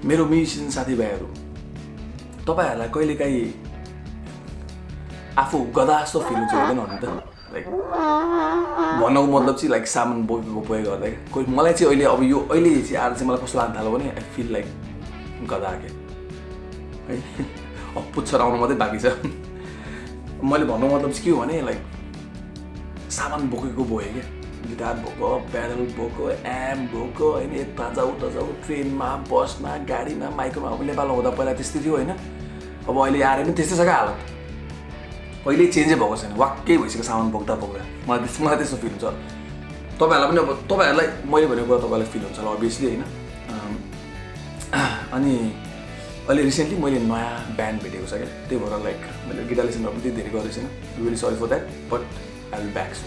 मेरो म्युजिसियन साथीभाइहरू तपाईहरुलाई कहिलेकाहीँ आफू गधा जस्तो फिल हुन्छ हुँदैन भन्नु त लाइक भन्नुको मतलब चाहिँ लाइक सामान बोकेको बोकेको गर्दा कोही मलाई चाहिँ अहिले अब यो अहिले चाहिँ आएर चाहिँ मलाई कस्तो लाग्न थाल्यो भने आई फिल लाइक गधा के है अब पुच्छर आउनु मात्रै बाँकी छ मैले भन्नु मतलब चाहिँ के हो भने लाइक सामान बोकेको बोकेँ क्या गिटार बोको प्याडल बोको एम्प बोको होइन यता जाऊ उता जाऊ ट्रेनमा बसमा गाडीमा माइक्रोमा अब नेपालमा हुँदा पहिला त्यस्तै थियो होइन अब अहिले आएर पनि त्यस्तै छ क्या हालत कहिले चेन्जै भएको छैन वाक्कै भइसक्यो सामान बोक्दा बोक्दा मलाई त्यस्तो फिल हुन्छ तपाईँहरूलाई पनि अब तपाईँहरूलाई मैले भनेको कुरा तपाईँलाई फिल हुन्छ होला अभियसली होइन अनि अहिले रिसेन्टली मैले नयाँ ब्यान्ड भेटेको छ क्या त्यही भएर लाइक मैले गिटार लेसनहरू पनि धेरै गरेको छैन really sorry for that but I will back so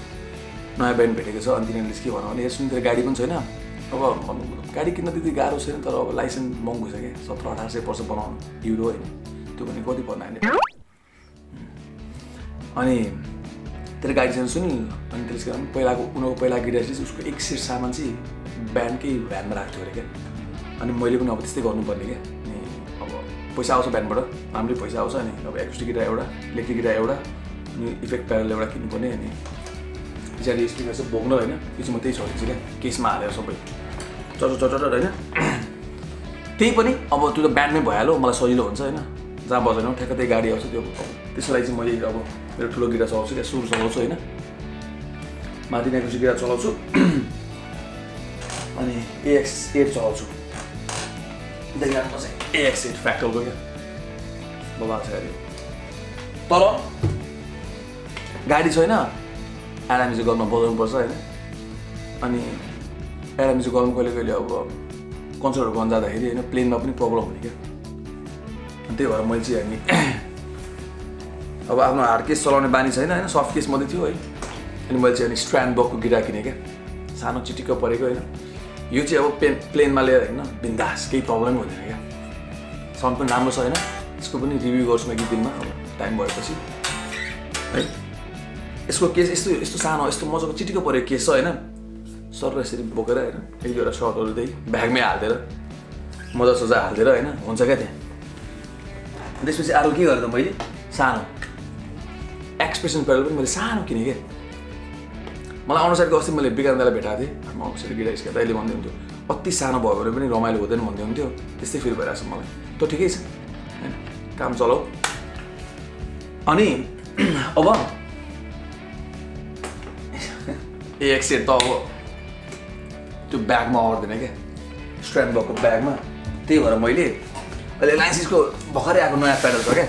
नयाँ ब्यान्ड भेटेको छ अनि तिनीहरूले के भनौँ भने यसमा गाडी पनि छैन अब गाडी किन्न त्यति गाह्रो छैन तर अब लाइसेन्स महँगो छ क्या 1700-1800 पर्छ बनाउनु युरो होइन त्यो भने कति पर्न आयो अनि तेरो गाडी छैन सुनि अनि त्यसले गर्दा पहिलाको उनीहरूको पहिला गिटारिस्ट उसको एक सेट सामान चाहिँ ब्यान्डकै भ्यानमा राख्थ्यो अरे क्या अनि मैले पनि अब त्यस्तै गर्नुपर्ने क्या अनि अब पैसा आउँछ ब्यान्डबाट राम्रै पैसा आउँछ अनि अब एक्युस्टिक गिटार एउटा इलेक्ट्रिक गिटार एउटा अनि इफेक्ट प्याडल एउटा किन्नुपर्ने अनि पछाडि स्पिकर चाहिँ बोक्न होइन त्यो चाहिँ म त्यही छोडिदिन्छु क्या केसमा हालेर सबै चटर होइन त्यही पनि अब त्यो त ब्यान्डमै भइहाल्यो मलाई सजिलो हुन्छ होइन जहाँ बजाउनु ठ्याक्क त्यही गाडी आउँछ त्यो त्यसको लागि चाहिँ मैले अब मेरो ठुलो गिटार चलाउँछु क्या सुर चलाउँछु होइन माथि एक्युस्टिक गिटार चलाउँछु अनि AX8 चलाउँछु देखिहाल्नु चाहिँ AX8 फ्याक्टरको क्या बबाल छ गाडी तर गाडी छैन एडामिजो गलमा बजाउनुपर्छ होइन अनि एडामिजो गलमा कहिले अब कन्सर्टहरू गर्न जाँदाखेरि होइन प्लेनमा पनि प्रब्लम हुने क्या अनि त्यही भएर मैले चाहिँ हामी अब आफ्नो हार्ड केस चलाउने बानी छैन होइन सफ्ट केस मात्रै थियो है अनि मैले चाहिँ अनि स्ट्रान्ड बकको गिटार किनेँ क्या सानो चिटिक्क परेको होइन यो चाहिँ अब प्लेनमा लिएर होइन बिन्दास केही प्रब्लमै हुँदैन क्या साउन्ड पनि राम्रो छ होइन यसको पनि रिभ्यू गर्छु म एक दिनमा अब टाइम भएपछि है यसको केस यस्तो सानो यस्तो मजाको चिटिक्क परेको केस छ होइन सर यसरी बोकेर होइन एक दुईवटा सर्टहरू त्यही ब्यागमै हालिदिएर मजा सजा हालिदिएर होइन हुन्छ क्या त्यहाँ त्यसपछि अरू के गरेँ त मैले सानो एक्सप्रेसन प्याडल पनि मैले सानो किनेँ क्या मलाई आउनुसारको अस्ति मैले विकान्तलाई भेटाएको थिएँ म कसरी गिटार स्केट अहिले भन्दै हुन्थ्यो अति सानो भयो भने पनि रमाइलो हुँदैन भन्दै हुन्थ्यो त्यस्तै फिल भइरहेको छ मलाई त ठिकै छ होइन काम चलाऊ अनि अब AX8 त अब त्यो ब्यागमा आउँदैन क्या स्ट्रान्ड भएको ब्यागमा त्यही भएर मैले अहिले Line6को भर्खरै आएको नयाँ प्याडल छ क्या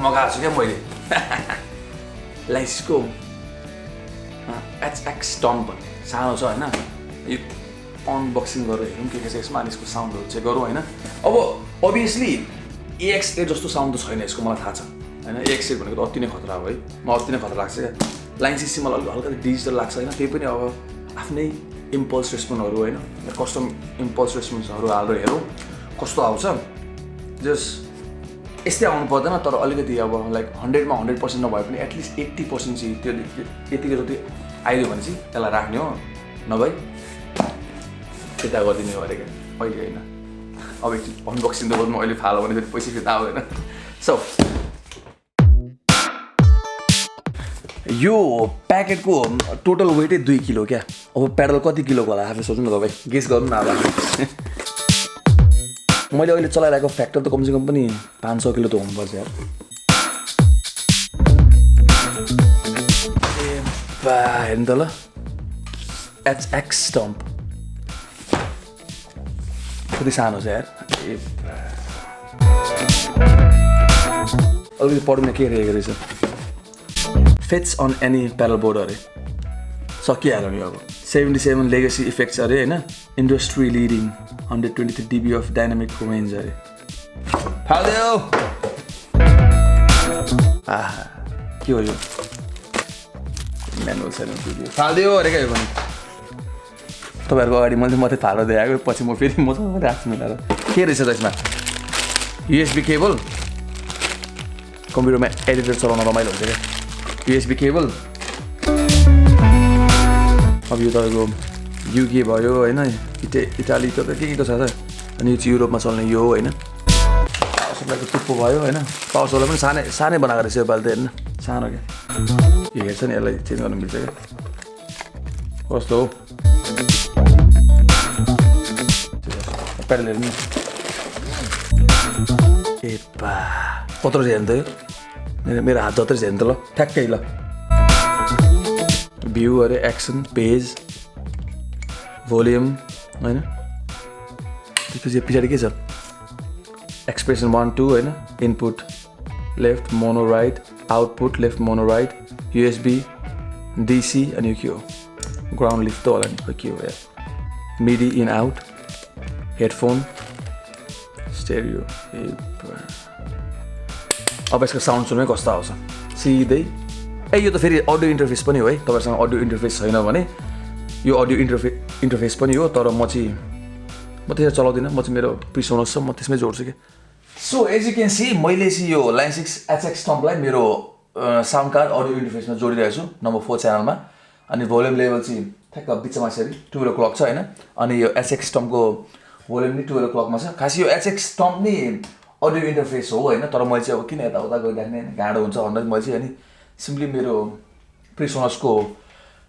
मगाएको छु क्या मैले Line6को HX Stomp भन्ने सानो छ होइन यो अनबक्सिङ गरेर हेरौँ के छ यसमा अनि यसको साउन्डहरू चेक गरौँ होइन अब अभियसली AX8 जस्तो साउन्ड त छैन यसको मलाई थाहा छ होइन AX8 भनेको त अति नै खतरा हो है म अति नै खतरा लाग्छ क्या Line6 चाहिँ मलाई अलिक हल्का डिजिटल लाग्छ होइन त्यही पनि अब आफ्नै इम्पल्स रेस्पोन्सहरू होइन कस्टम इम्पल्स रेस्पोन्सहरू हालेर हेरौँ कस्तो आउँछ जस्ट यस्तै आउनु पर्दैन तर अलिकति अब लाइक 100मा 100% नभए पनि एटलिस्ट 80% चाहिँ त्यो यतिको जति आइदियो भने चाहिँ त्यसलाई राख्ने हो नभए फिर्ता गरिदिने हो अरे क्या अहिले होइन अब एकचोटि अनबक्सिङ त गर्नु अहिले फालो भने फेरि पैसा फिर्ता आउँदैन सो यो प्याकेटको टोटल वेटै 2 किलो क्या अब प्याडल कति किलोको होला आफै सोच्नु न तपाईँ गेस गर्नु न अब मैले अहिले चलाइरहेको फ्याक्टर त कमसेकम पनि 500 किलो त हुनुपर्छ यार हेर्नु त ल HX Stomp कति सानो छ यार अलिकति पढ्नु के रहेको रहेछ fits on any pedal board अरे सकिहाल्यो नि अब 77 लेगेसी इफेक्ट्स अरे होइन industry leading 123 dB of dynamic range अरे फाल्दियो आहा के हो यो म्यानुअल छैन भिडियो फाल्दियो अरे क्या यो पनि तपाईँहरूको अगाडि मैले मात्रै फालेर देखाएको पछि म फेरि मसँग राख्छु मिलाएर के रहेछ त यसमा USB केबल कम्प्युटरमा एडिटर चलाउन रमाइलो हुन्छ क्या USB केबल अब यो तपाईँको UK भयो होइन इटाली त के त छ त अनि यो चाहिँ युरोपमा चल्ने यो होइन पावर सप्लाईको टुप्पो भयो होइन पावर सप्लाई पनि सानै बनाएको रहेछ योपालि त हेर्नु सानो क्या यो हेर्छ नि यसलाई चेन्ज गर्नु मिल्छ क्या कस्तो हो प्याडल हेर्नु ए बा कत्रो छ हेर्नु त यो मेरो हात जत्रै छ हेर्नु त ल ठ्याक्कै ल भ्यू अरे एक्सन पेज भोल्युम होइन त्यसपछि पछाडि के छ एक्सप्रेसन 1 2 होइन input left mono right output left mono right USB DC अनि यो के हो ग्राउन्ड लिफ्ट त होला नि के हो यार मिडी इन आउट हेडफोन स्टेरियो अब यसको साउन्ड सुन्नु कस्तो आउँछ सिधै ए यो त फेरि अडियो इन्टरफेस पनि हो है तपाईँसँग अडियो इन्टरफेस छैन भने यो अडियो इन्टरफेस पनि हो तर म त्यसरी चलाउँदिनँ म चाहिँ मेरो प्रिसोनस छ म त्यसमै जोड्छु कि so as you can see मैले चाहिँ यो लाइन 6 HX स्टम्पलाई मेरो साउन्ड कार्ड अडियो इन्टरफेसमा जोडिरहेको छु नम्बर 4 च्यानलमा अनि भोल्युम लेभल चाहिँ ठ्याक्क बिचमा यसरी 12 o'clock छ होइन अनि यो HX स्टम्पको भोल्युम नि 12 o'clockमा छ खास यो HX स्टम्प नि अडियो इन्टरफेस हो होइन तर मैले चाहिँ अब किन यताउता गरिराख्ने गाडो हुन्छ भनेर मैले चाहिँ अनि सिम्पली मेरो प्रिसोनसको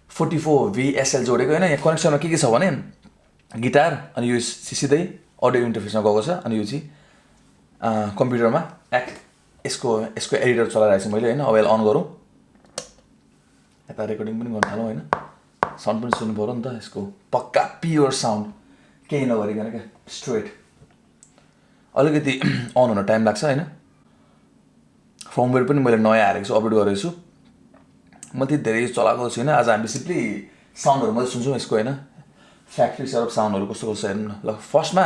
44 VSL जोडेको होइन यहाँ कनेक्सनमा के छ भने गिटार अनि यो सिधै अडियो इन्टरफेसमा गएको छ अनि यो चाहिँ कम्प्युटरमा यसको एडिटर चलाइरहेको छु मैले होइन अब यसलाई अन गरौँ यता रेकर्डिङ पनि गर्न थालौँ होइन साउन्ड पनि सुन्नु पऱ्यो नि त यसको पक्का प्योर साउन्ड केही नगरिकन क्या स्ट्रेट अलिकति अन हुन टाइम लाग्छ होइन फर्मवेयर पनि मैले नयाँ हालेको छु अपडेट गरेको छु म त्यति धेरै चलाएको छुइनँ आज हामी सिम्पली साउन्डहरू मात्रै सुन्छौँ यसको होइन फ्याक्ट्री सेटअप साउन्डहरू कस्तो कस्तो हेर्नु ल फर्स्टमा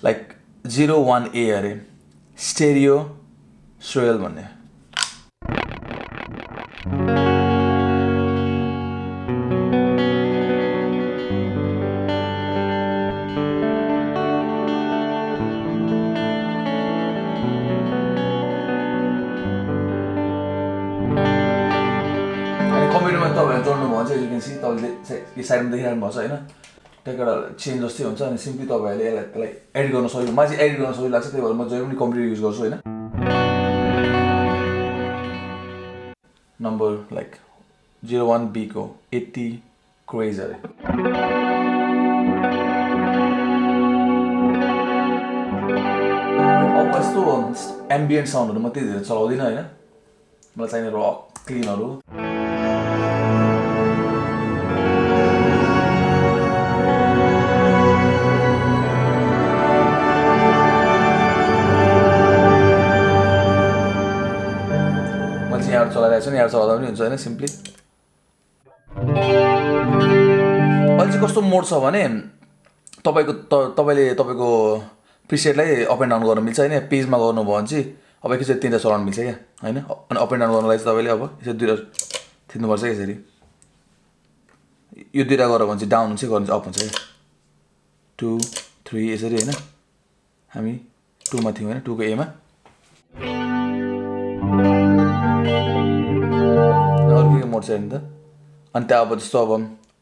लाइक 01A अरे स्टेरियो सोयल भन्ने कम्प्युटरमा तपाईँहरू जोड्नु भयो चाहिँ यु क्यान सी तपाईँले यो साइडमा देखिरहनु भएको छ होइन त्यहाँबाट चेन्ज जस्तै हुन्छ अनि सिम्पली तपाईँहरूले त्यसलाई एडिट गर्न सजिलो मलाई चाहिँ एडिट गर्न सजिलो लाग्छ त्यही भएर म जहिले पनि कम्प्युटर युज गर्छु होइन नम्बर लाइक 01B को 80 क्रेज अरे अब यस्तो एम्बियन्ट साउन्डहरू म त्यति धेरै चलाउँदिनँ होइन मलाई चाहिने रक क्लिनहरू यहाँबाट चलाइरहेको छु नि यहाँबाट चलाउँदा पनि हुन्छ होइन सिम्पली अहिले चाहिँ कस्तो मोड छ भने तपाईँको प्रिसेटलाई अप एन्ड डाउन गर्न मिल्छ होइन पेजमा गर्नुभयो भने चाहिँ अब एकैचोटि तिनवटा चलाउनु मिल्छ क्या होइन अनि अप एन्ड डाउन गर्नलाई चाहिँ तपाईँले अब यसरी दुईवटा थिच्नुपर्छ यसरी यो दुईवटा गऱ्यो भने चाहिँ डाउन हुन्छ गर्नु चाहिँ अप हुन्छ क्या 2 3 यसरी होइन हामी 2 मा थियौँ होइन 2 को A मा अर्को मोड छ नि त अनि त्यहाँ अब जस्तो अब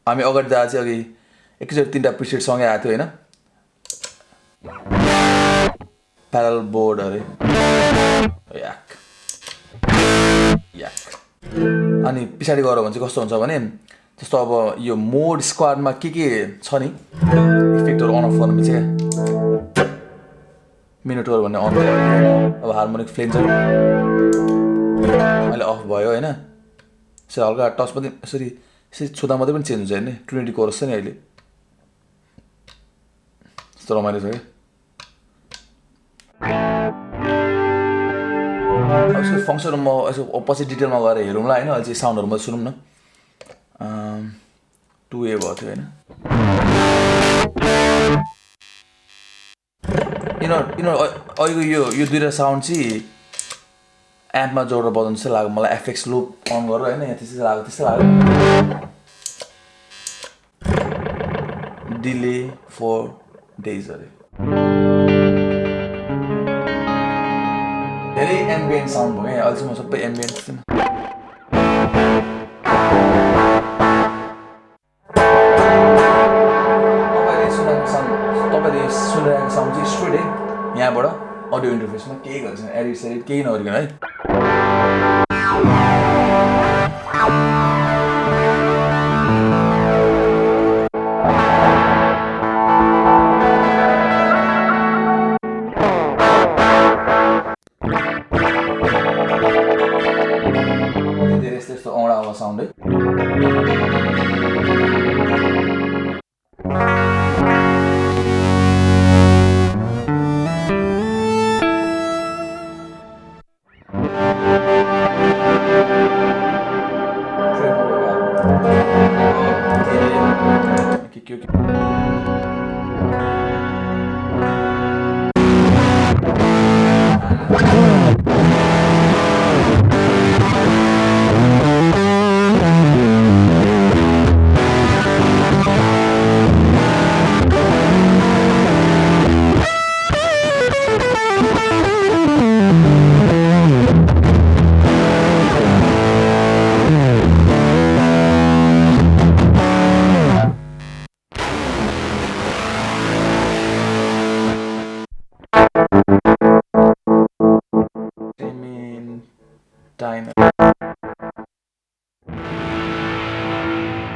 हामी अगाडि जाँदा चाहिँ अघि एकैचोटि तिनवटा प्रिसेट सँगै आएको थियो होइन प्यारल बोर्ड अरे याक अनि पछाडि गएर भने चाहिँ कस्तो हुन्छ भने जस्तो अब यो मोड स्क्वाडमा के छ नि इफेक्टहरू अन अफ गर्नु मिल्छ क्या मिनोटोर भन्ने अन भयो अब हार्मोनिक फ्लेन्ज अहिले अफ भयो होइन यसरी हल्का टच पनि यसरी छुँदा मात्रै पनि चेन्ज हुन्छ हेर्ने 20 कोरस छ नि अहिले यस्तो रमाइलो छ क्या यसको फङ्सन म यसो पछि डिटेलमा गएर हेरौँला होइन अहिले चाहिँ साउन्डहरू मात्रै सुनौँ न 2A भएको थियो होइन अहिलेको यो दुईवटा साउन्ड चाहिँ एम्पमा जोडेर बजाउनु जस्तै लाग्यो मलाई एफएक्स लुप अन गरेर होइन यहाँ त्यस्तै लाग्यो डिले 4 days अरे धेरै एम्बियन्ट साउन्ड भयो यहाँ अहिले चाहिँ म सबै एम्बियन्ट तपाईँले सुनिरहेको साउन्ड चाहिँ स्ट्रेट है यहाँबाट अडियो इन्टरफेसमा केही गर्छ एडिट सेडिट केही नगरिकन है धेरै यस्तो औँडा आवाज साउन्ड है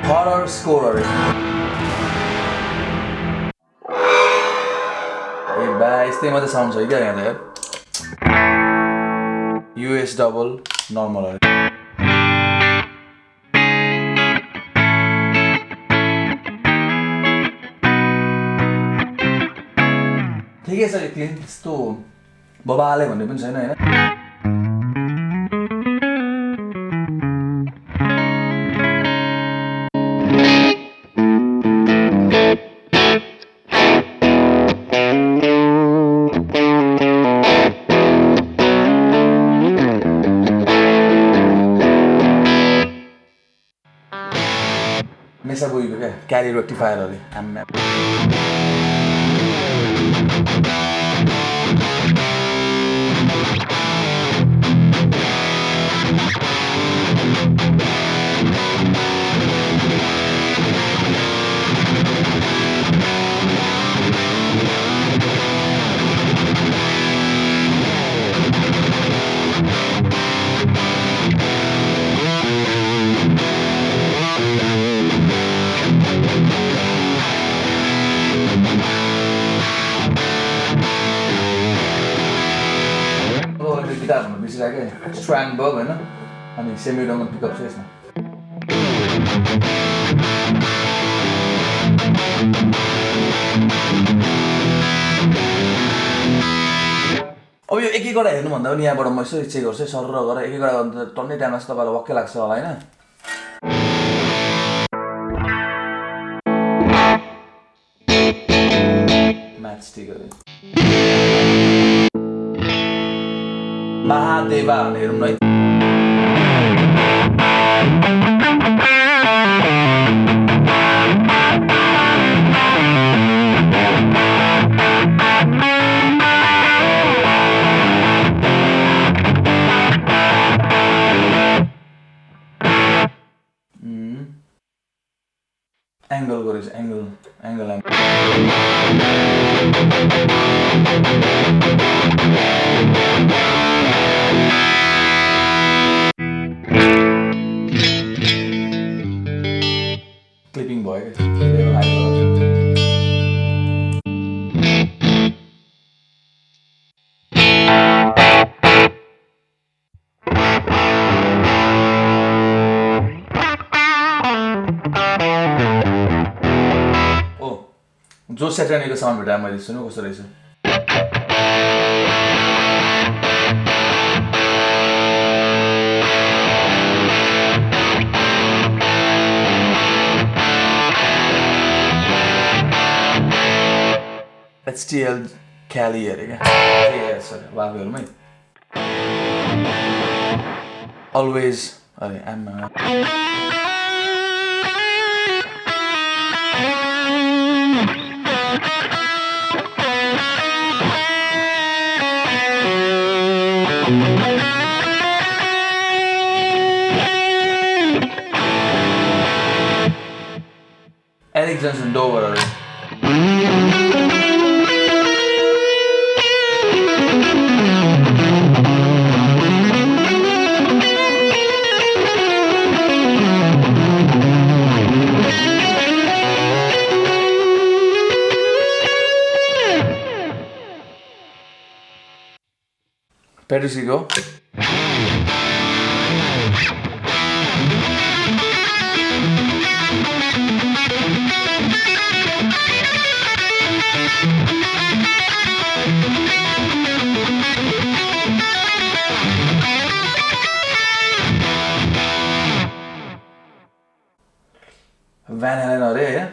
हरर स्कोर ए बा यस्तै मात्रै साउन्ड छ क्या यहाँ त युएस डबल नर्मल ठिकै छ यो क्लिन यस्तो बबाले भन्ने पनि छैन होइन मेसा बोइको क्या क्यारी रेक्टिफायरहरू गिटारहरू बिर्सिरहेको स्ट्रान्डबर्ग होइन अनि सेमिडोमन पिकअप छ यसमा अब यो एक एकवटा हेर्नुभन्दा पनि यहाँबाट म यसो चेक गर्छु सर गरेर एक एकवटा गर्नु त टन्नै टाइम लाग्छ तपाईँलाई वक्कै लाग्छ होला होइन म्याच स्टिकहरू महादेवा भनेर हेरौँ न है एंगल गरेछ एंगल क्लिपिङ भयो जो सेटानीको साउन्ड भेटाए मैले सुन्नु कस्तो रहेछ HTL Cali अरे क्या सर वाफेहरूमै अलवेज अरे आमा Eric Johnson Dover पेट्रिसीको भ्यान हेलेन अरे होइन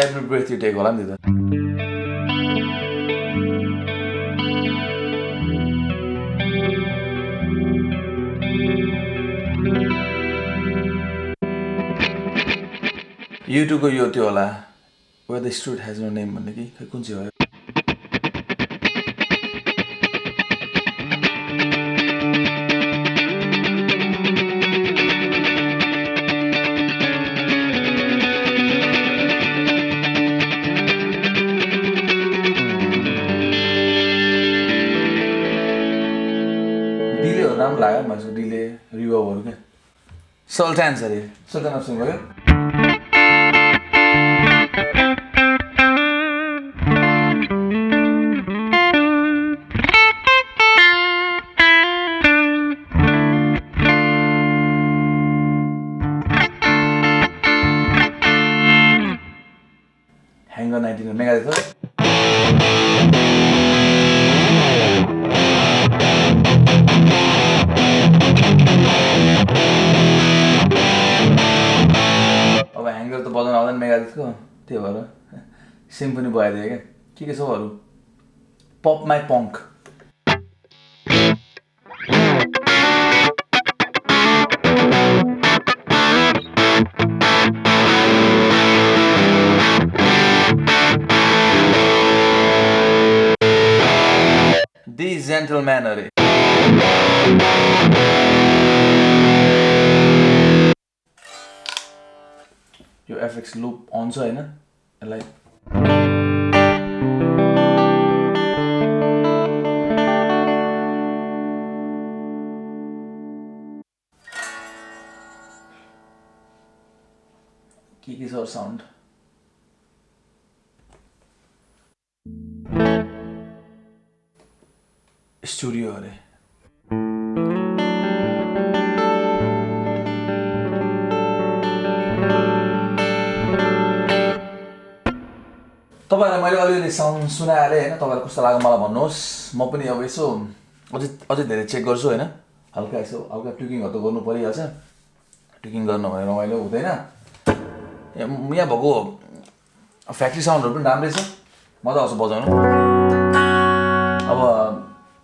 every breath you take होला नि त युट्युबको यो त्यो होला where the street has no name भन्ने कि खै कुन चाहिँ हो डिलेहरू राम्रो लाग्यो मान्छेको डिले रिभर्बहरू क्या सल्टान्स अरे सल्टान अप्सन भयो ह्याङ्गर 19 मेगा छ अब ह्याङ्गर त बजाउन आउँदैन मेगा त्यसको त्यही भएर सिम्फनी बजाइदियो क्या के छ अरू pop my punk The gentleman अरे यो एफएक्स लुप अन छ हैन यसलाई के छ साउन्ड स्टुडियो अरे तपाईहरुलाई मैले अलिअलि साउन्ड सुनाएँ हैन तपाईहरुलाई कस्तो लाग्यो मलाई भन्नुहोस् म पनि अब यसो अझै धेरै चेक गर्छु हैन हल्का ट्युकिङहरु त गर्नु परिहाल्छ ट्युकिङ गर्न भने रमाइलो हुँदैन यहाँ भएको फ्याक्ट्री साउन्डहरु पनि राम्रै छ मजा आउँछ बजाउन अब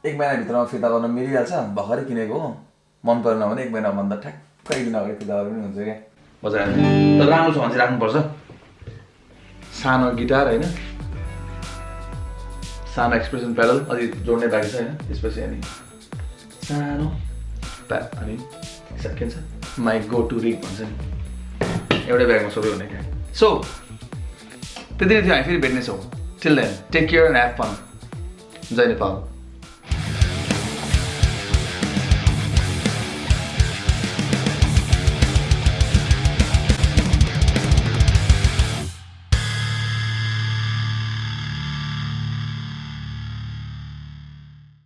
एक महिना भित्रमा फिर्ता गर्न मिलिहाल्छ भर्खरै किनेको हो मन परेन भने एक महिना भन्दा ठ्याक्कै दिन अगाडि फिर्ता गर्ने पनि हुन्छ क्या बजाएर तर राम्रो छ भने चाहिँ राख्नुपर्छ सानो गिटार हैन सानो एक्सप्रेसन प्याडल अलि जोड्ने बाँकी छ हैन त्यसपछि अनि सानो अनि सकिन्छ माई गो टु रिग भन्छ नि एउटै ब्यागमा सबै हुने क्या सो त्यति नै थियो हामी फेरि भेट्नेछौँ till then take care and have fun जय नेपाल